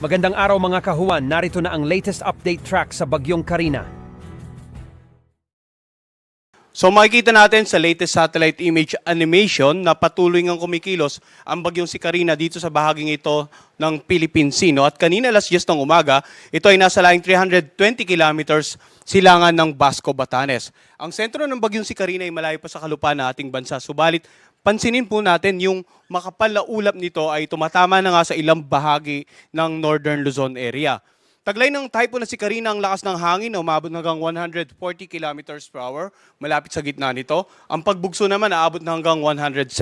Magandang araw mga kahuwan, narito na ang latest update track sa Bagyong Karina. So makikita natin sa latest satellite image animation na patuloy ngang kumikilos ang bagyong si Karina dito sa bahaging ito ng Philippine Sea. No? At kanina alas 10 ng umaga, ito ay nasa laing 320 kilometers silangan ng Basco, Batanes. Ang sentro ng bagyong si Karina ay malayo pa sa kalupaan ng ating bansa. Subalit, pansinin po natin yung makapal na ulap nito ay tumatama na nga sa ilang bahagi ng Northern Luzon area. Taglay ng typhoon na si Karina ang lakas ng hangin na umabot hanggang 140 kilometers per hour malapit sa gitna nito. Ang pagbugso naman naabot na hanggang 170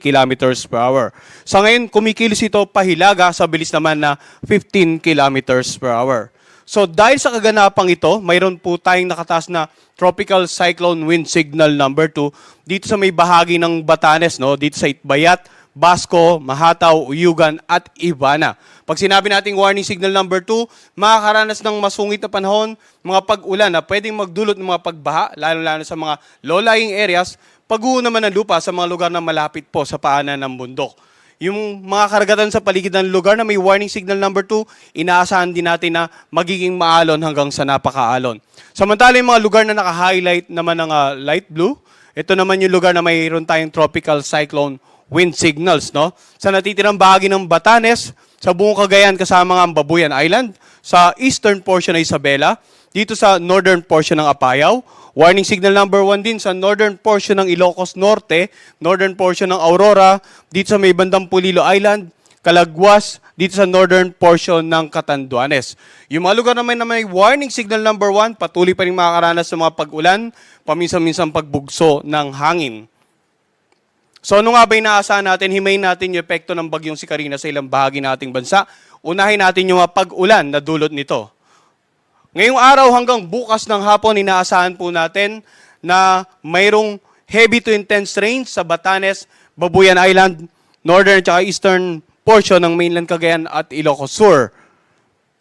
kilometers per hour. Sa ngayon, kumikilos ito pahilaga sa bilis naman na 15 kilometers per hour. So dahil sa kaganapang ito, mayroon po tayong nakataas na Tropical Cyclone Wind Signal number 2 dito sa may bahagi ng Batanes, no? Dito sa Itbayat, Basco, Mahataw, Uyugan at Ibana. Pag sinabi nating warning signal number 2, makakaranas ng masungit na panahon, mga pag-ulan na pwedeng magdulot ng mga pagbaha, lalo-lalo sa mga low-lying areas, pag-uho naman ng lupa sa mga lugar na malapit po sa paanan ng bundok. Yung mga karagatan sa paligid ng lugar na may warning signal number 2, inaasahan din natin na magiging maalon hanggang sa napakaalon. Samantala yung mga lugar na naka-highlight naman ng light blue, ito naman yung lugar na mayroon tayong tropical cyclone wind signals, no? Sa natitirang bahagi ng Batanes, sa buong Cagayan kasama ang Babuyan Island, sa eastern portion ng Isabela, dito sa northern portion ng Apayao, warning signal number 1 din sa northern portion ng Ilocos Norte, northern portion ng Aurora, dito sa may bandang Pulilo Island, Calagwas, dito sa northern portion ng Catanduanes. Yung mga lugar naman na may warning signal number 1, patuloy pa rin makakaranas sa mga pag-ulan, paminsan-minsan pagbugso ng hangin. So ano nga ba inaasahan natin? Himayin natin yung epekto ng bagyong si Karina sa ilang bahagi ng ating bansa. Unahin natin yung mga pag-ulan na dulot nito. Ngayong araw hanggang bukas ng hapon, inaasahan po natin na mayroong heavy to intense rain sa Batanes, Babuyan Island, northern at eastern portion ng mainland Cagayan at Ilocos Sur.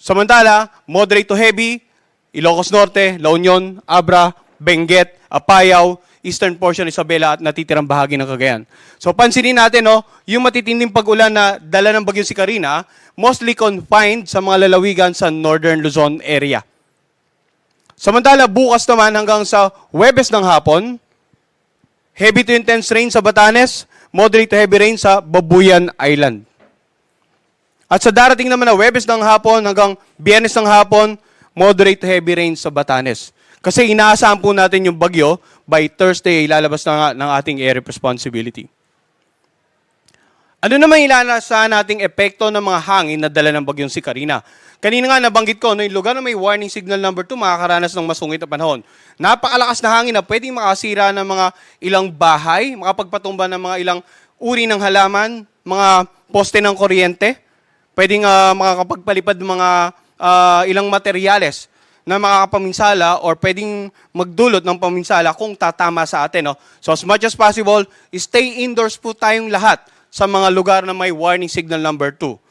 Samantala, moderate to heavy, Ilocos Norte, La Union, Abra, Benguet, Apayao, eastern portion Isabela at natitirang bahagi ng Cagayan. So pansinin natin, no, yung matitinding pag-ulan na dala ng bagyong si Karina, mostly confined sa mga lalawigan sa northern Luzon area. Samantala, bukas naman hanggang sa Huwebes ng hapon, heavy to intense rain sa Batanes, moderate to heavy rain sa Babuyan Island. At sa darating naman na Huwebes ng hapon hanggang Biyernes ng hapon, moderate to heavy rain sa Batanes. Kasi inaasahan po natin yung bagyo, by Thursday, ilalabas na ng ating area of responsibility. Ano naman inaasahan nating epekto ng mga hangin na dala ng bagyong si Karina? Kanina nga nabanggit ko, no, yung lugar na may warning signal number 2, makakaranas ng masungit na panahon. Napakalakas na hangin na pwedeng makasira ng mga ilang bahay, makapagpatumba ng mga ilang uri ng halaman, mga poste ng kuryente, pwedeng makakapagpalipad ng mga ilang materyales na makakapaminsala or pwedeng magdulot ng paminsala kung tatama sa atin. No? So as much as possible, stay indoors po tayong lahat sa mga lugar na may warning signal number 2.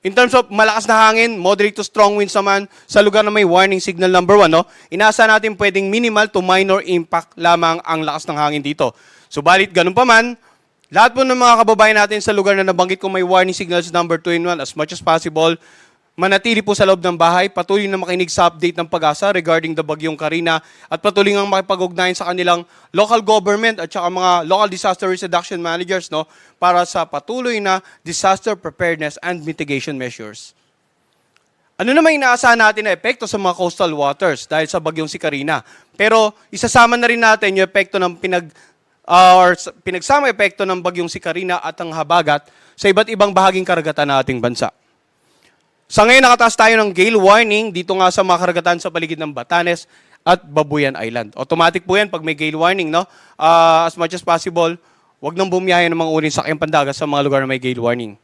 In terms of malakas na hangin, moderate to strong winds naman sa lugar na may warning signal number 1, no? Inaasahan natin pwedeng minimal to minor impact lamang ang lakas ng hangin dito. Subalit ganun pa man, lahat po ng mga kababayan natin sa lugar na nabanggit kung may warning signals number 2 in 1, as much as possible, manatili po sa loob ng bahay, patuloy na makinig sa update ng Pag-asa regarding the Bagyong Karina at patuloy ngang makipag-ugnayan sa kanilang local government at saka mga local disaster risk reduction managers, no, para sa patuloy na disaster preparedness and mitigation measures. Ano naman inaasahan natin na epekto sa mga coastal waters dahil sa Bagyong si Karina? Pero isasama na rin natin yung epekto ng pinagsama epekto ng Bagyong si Karina at ang habagat sa iba't ibang bahaging karagatan ng ating bansa. Sa ngayon, nakataas tayo ng gale warning dito nga sa mga karagatan sa paligid ng Batanes at Babuyan Island. Automatic po yan pag may gale warning, no? As much as possible, wag nang bumiyahe ng mga uling sakyang pandagat sa mga lugar na may gale warning.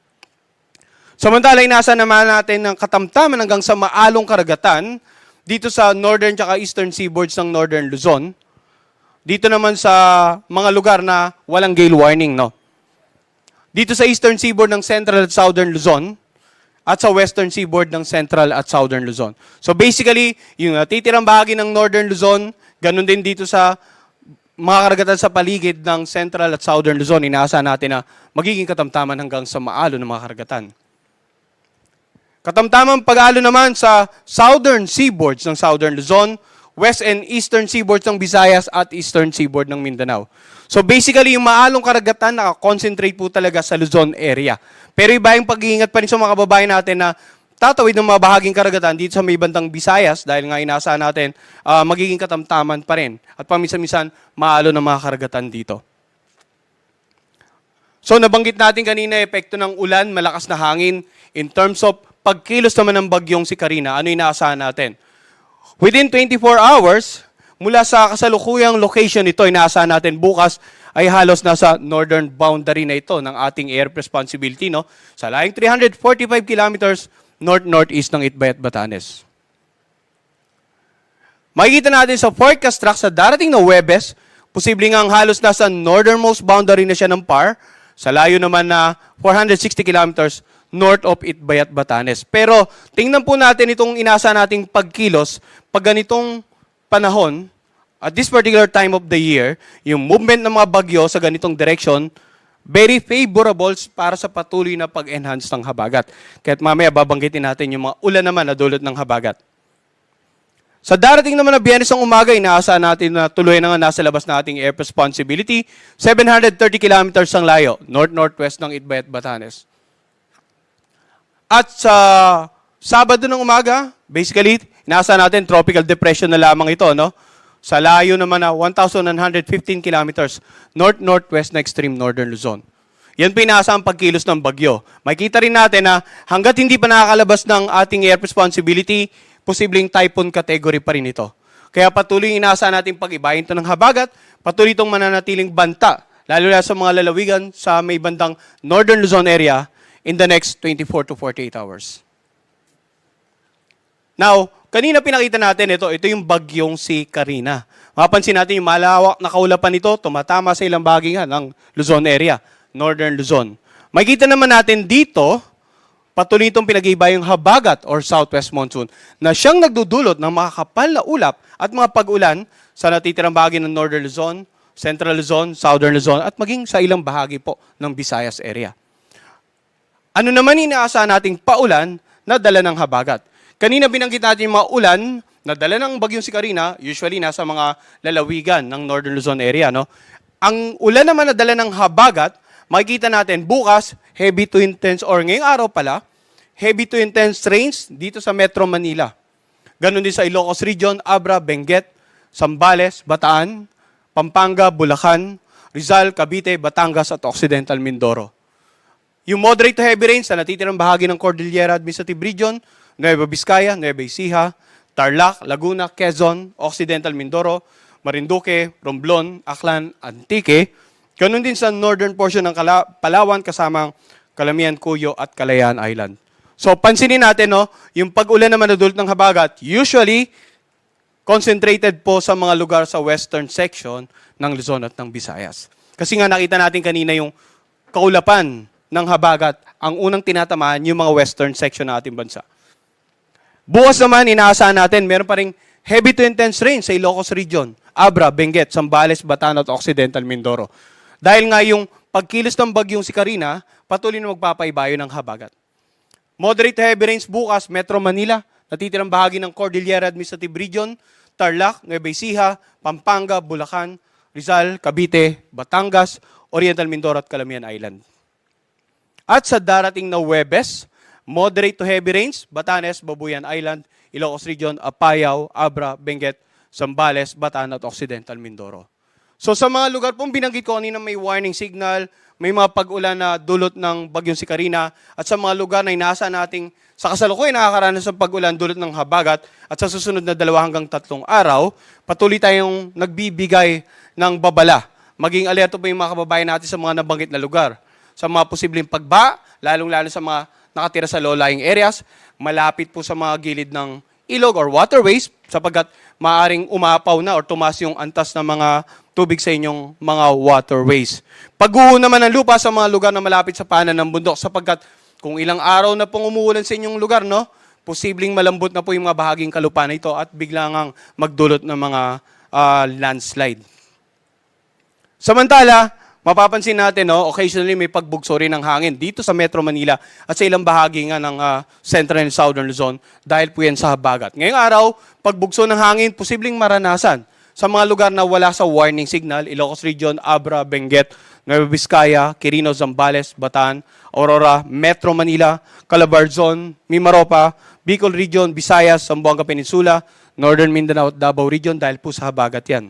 Samantala, inasa naman natin ng katamtaman hanggang sa maalong karagatan dito sa northern at eastern seaboards ng northern Luzon. Dito naman sa mga lugar na walang gale warning, no? Dito sa eastern seaboard ng central at southern Luzon, at sa western seaboard ng central at southern Luzon. So basically, yung titirang bahagi ng northern Luzon, ganun din dito sa mga karagatan sa paligid ng central at southern Luzon, inaasahan natin na magiging katamtaman hanggang sa maalo ng mga karagatan. Katamtamang pag-alo naman sa southern seaboards ng Southern Luzon, west and eastern seaboards ng Visayas at eastern seaboard ng Mindanao. So basically, yung maalong karagatan nakakonsentrate po talaga sa Luzon area. Pero iba yung pag-iingat pa rin sa mga kababayan natin na tatawid ng mga bahaging karagatan dito sa may bandang Visayas dahil nga inaasahan natin magiging katamtaman pa rin. At paminsan-minsan, maalo ng mga karagatan dito. So nabanggit natin kanina epekto ng ulan, malakas na hangin. In terms of pagkilos naman ng bagyong si Karina, ano inaasahan natin? Within 24 hours, mula sa kasalukuyang location nito, inaasahan natin bukas ay halos nasa northern boundary na ito ng ating air responsibility, no? Sa layong 345 kilometers north-northeast ng Itbay at Batanes. Makikita natin sa forecast track sa darating na Huwebes, posibleng ang halos nasa northernmost boundary na siya ng PAR, sa layo naman na 460 kilometers north of Itbay at Batanes. Pero tingnan po natin itong inasa nating pagkilos pag ganitong panahon, at this particular time of the year, yung movement ng mga bagyo sa ganitong direction, very favorable para sa patuloy na pag-enhance ng habagat. Kaya't mamaya babanggitin natin yung mga ulan naman na dulot ng habagat. Sa darating naman na Biyernes ng umaga, inaasahan natin na tuloy na nga nasa labas na ating air responsibility, 730 kilometers ang layo, north-northwest ng Itbay at Batanes. At sa Sabado ng umaga, basically, inaasahan natin tropical depression na lamang ito, no? Sa layo naman na 1,115 kilometers, north-northwest na extreme northern Luzon. Yan po inaasahang pagkilos ng bagyo. Makikita rin natin na hanggat hindi pa nakakalabas ng ating air responsibility, posibleng typhoon category pa rin ito. Kaya patuloy inaasahan natin pag-ibahin ito ng habagat, patuloy itong mananatiling banta, lalo na sa mga lalawigan sa may bandang northern Luzon area in the next 24 to 48 hours. Now, kanina pinakita natin ito yung bagyong si Karina. Mapansin natin yung malawak na kaulapan nito, tumatama sa ilang bahagi ng Luzon area, northern Luzon. Makikita naman natin dito, patuloy itong pinag-iiba yung habagat or southwest monsoon na siyang nagdudulot ng makakapal na ulap at mga pag-ulan sa natitirang bahagi ng northern Luzon, central Luzon, southern Luzon at maging sa ilang bahagi po ng Visayas area. Ano naman inaasahan nating paulan na dala ng habagat? Kanina binanggit natin yung mga ulan na dala ng bagyong si Karina, usually nasa mga lalawigan ng northern Luzon area. No? Ang ulan naman na dala ng habagat, makikita natin bukas, heavy to intense, or ngayong araw pala, heavy to intense rains dito sa Metro Manila. Ganon din sa Ilocos Region, Abra, Benguet, Zambales, Bataan, Pampanga, Bulacan, Rizal, Cavite, Batangas at Occidental Mindoro. Yung moderate to heavy rains sa natitirang bahagi ng Cordillera Administrative Region, Nueva Vizcaya, Nueva Ecija, Tarlac, Laguna, Quezon, Occidental Mindoro, Marinduque, Romblon, Aklan, Antique. Ganun din sa northern portion ng Palawan kasamang Calamian, Cuyo at Kalayaan Island. So pansinin natin, no, yung pag-ulan naman na dulot ng habagat, usually concentrated po sa mga lugar sa western section ng Luzon at ng Visayas. Kasi nga nakita natin kanina yung kaulapan ng habagat, ang unang tinatamaan yung mga western section ng ating bansa. Bukas naman, inaasahan natin, meron pa ring heavy to intense rain sa Ilocos Region, Abra, Benguet, Zambales, Bataan at Occidental Mindoro. Dahil nga yung pagkilos ng bagyong si Karina, patuloy na magpapaibayo ng habagat. Moderate to heavy rains bukas, Metro Manila, natitirang bahagi ng Cordillera Administrative Region, Tarlac, Nueva Ecija, Pampanga, Bulacan, Rizal, Cavite, Batangas, Oriental Mindoro at Calamian Island. At sa darating na Huwebes, moderate to heavy rains, Batanes, Babuyan Island, Ilocos Region, Apayao, Abra, Benguet, Zambales, Bataan at Occidental Mindoro. So sa mga lugar pong binanggit ko kanina may warning signal, may mga pag-ulan na dulot ng bagyong si Karina, at sa mga lugar na inaasahan nating sa kasalukuyan nakakaranas ng pag-ulan dulot ng habagat, at sa susunod na 2 hanggang 3 araw, patuloy tayong nagbibigay ng babala. Maging alerto pa yung mga kababayan natin sa mga nabanggit na lugar. Sa mga posibleng pagba, lalong-lalo sa mga nakatira sa low-lying areas, malapit po sa mga gilid ng ilog or waterways sapagkat maaring umapaw na or tumaas yung antas ng mga tubig sa inyong mga waterways. Pagguho naman ng lupa sa mga lugar na malapit sa paanan ng bundok sapagkat kung ilang araw na pong umuulan sa inyong lugar, no, posibleng malambot na po yung mga bahaging kalupaan na ito at biglang magdulot ng mga landslide. Samantala, mapapansin natin, no, occasionally may pagbugso rin ng hangin dito sa Metro Manila at sa ilang bahagi nga ng Central and Southern Luzon dahil po yan sa habagat. Ngayong araw, pagbugso ng hangin, posibleng maranasan sa mga lugar na wala sa warning signal, Ilocos Region, Abra, Benguet, Nueva Vizcaya, Quirino, Zambales, Bataan, Aurora, Metro Manila, Calabarzon, Mimaropa, Bicol Region, Visayas, Zamboanga Peninsula, Northern Mindanao at Davao Region dahil po sa habagat yan.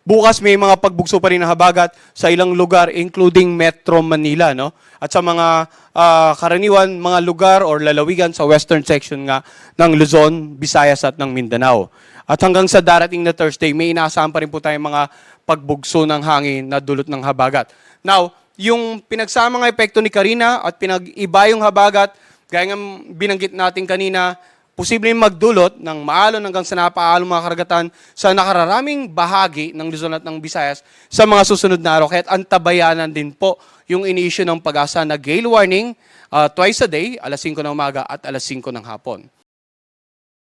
Bukas may mga pagbugso pa rin ng habagat sa ilang lugar including Metro Manila, no? At sa mga karaniwan mga lugar or lalawigan sa western section nga ng Luzon, Visayas at ng Mindanao. At hanggang sa darating na Thursday, may inaasahan pa rin po tayong mga pagbugso ng hangin na dulot ng habagat. Now, yung pinagsama ng epekto ni Karina at pinag-iba yung habagat, gaya ng binanggit natin kanina, posibleng magdulot ng maalon hanggang sa napaalong mga karagatan sa nakararaming bahagi ng Luzon at ng Visayas sa mga susunod na araw. Kaya't antabayanan din po yung ini-issue ng Pag-asa na gale warning twice a day, alas 5 ng umaga at alas 5 ng hapon.